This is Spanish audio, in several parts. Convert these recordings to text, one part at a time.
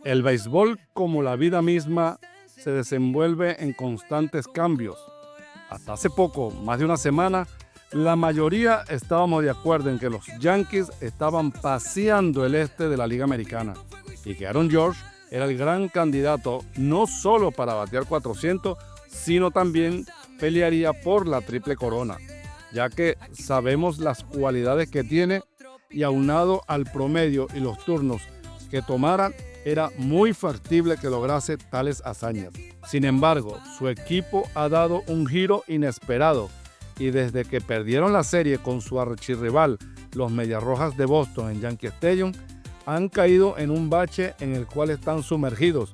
El béisbol, como la vida misma, se desenvuelve en constantes cambios. Hasta hace poco, más de una semana, la mayoría estábamos de acuerdo en que los Yankees estaban paseando el este de la Liga Americana y que Aaron Judge era el gran candidato no solo para batear 400, sino también pelearía por la triple corona, ya que sabemos las cualidades que tiene y aunado al promedio y los turnos que tomara, era muy factible que lograse tales hazañas. Sin embargo, su equipo ha dado un giro inesperado y desde que perdieron la serie con su archirrival, los Mediarrojas de Boston en Yankee Stadium, han caído en un bache en el cual están sumergidos,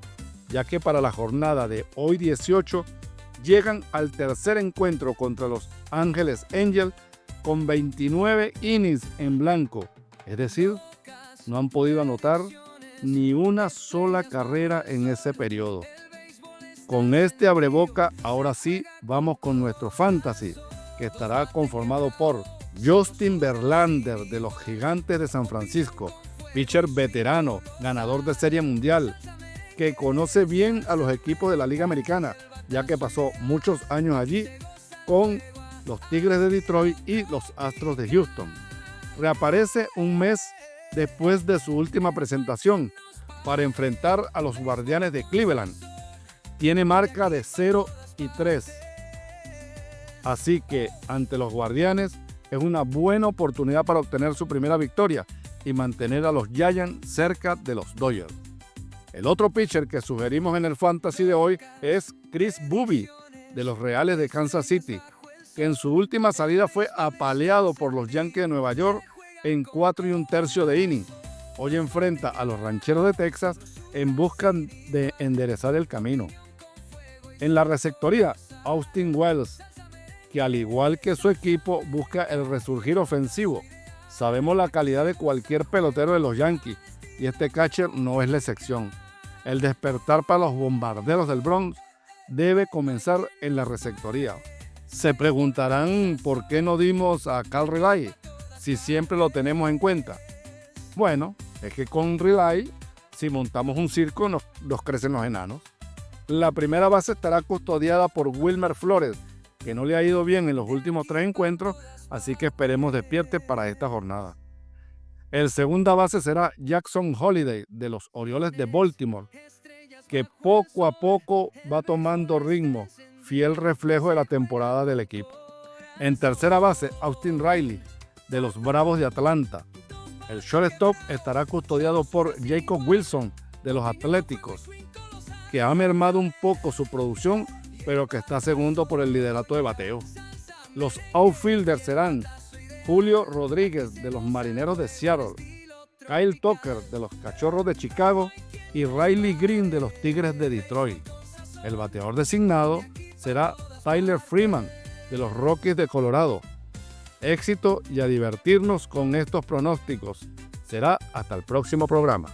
ya que para la jornada de hoy 18 llegan al tercer encuentro contra los Ángeles Angels con 29 innings en blanco, es decir, no han podido anotar ni una sola carrera en ese periodo. Con este abreboca, ahora sí, vamos con nuestro fantasy, que estará conformado por Justin Verlander de los Gigantes de San Francisco, pitcher veterano, ganador de Serie Mundial, que conoce bien a los equipos de la Liga Americana, ya que pasó muchos años allí con los Tigres de Detroit y los Astros de Houston. Reaparece un mes después de su última presentación para enfrentar a los Guardianes de Cleveland. Tiene marca de 0-3. Así que ante los Guardianes es una buena oportunidad para obtener su primera victoria y mantener a los Giants cerca de los Dodgers. El otro pitcher que sugerimos en el fantasy de hoy es Kris Bobby de los Reales de Kansas City, que en su última salida fue apaleado por los Yankees de Nueva York en 4 1/3 de inning. Hoy enfrenta a los Rancheros de Texas en busca de enderezar el camino. En la receptoría, Austin Wells, que al igual que su equipo busca el resurgir ofensivo. Sabemos la calidad de cualquier pelotero de los Yankees y este catcher no es la excepción. El despertar para los bombarderos del Bronx debe comenzar en la receptoría. Se preguntarán por qué no dimos a Cal Raleigh si siempre lo tenemos en cuenta. Bueno, es que con Raleigh, si montamos un circo, nos crecen los enanos. La primera base estará custodiada por Wilmer Flores, que no le ha ido bien en los últimos 3 encuentros, así que esperemos despierte para esta jornada. El segunda base será Jackson Holliday de los Orioles de Baltimore, que poco a poco va tomando ritmo, fiel reflejo de la temporada del equipo. En tercera base, Austin Riley de los Bravos de Atlanta. El shortstop estará custodiado por Jacob Wilson de los Atléticos, que ha mermado un poco su producción, pero que está segundo por el liderato de bateo. Los outfielders serán Julio Rodríguez de los Marineros de Seattle, Kyle Tucker de los Cachorros de Chicago y Riley Green de los Tigres de Detroit. El bateador designado será Tyler Freeman de los Rockies de Colorado. Éxito y a divertirnos con estos pronósticos. Será hasta el próximo programa.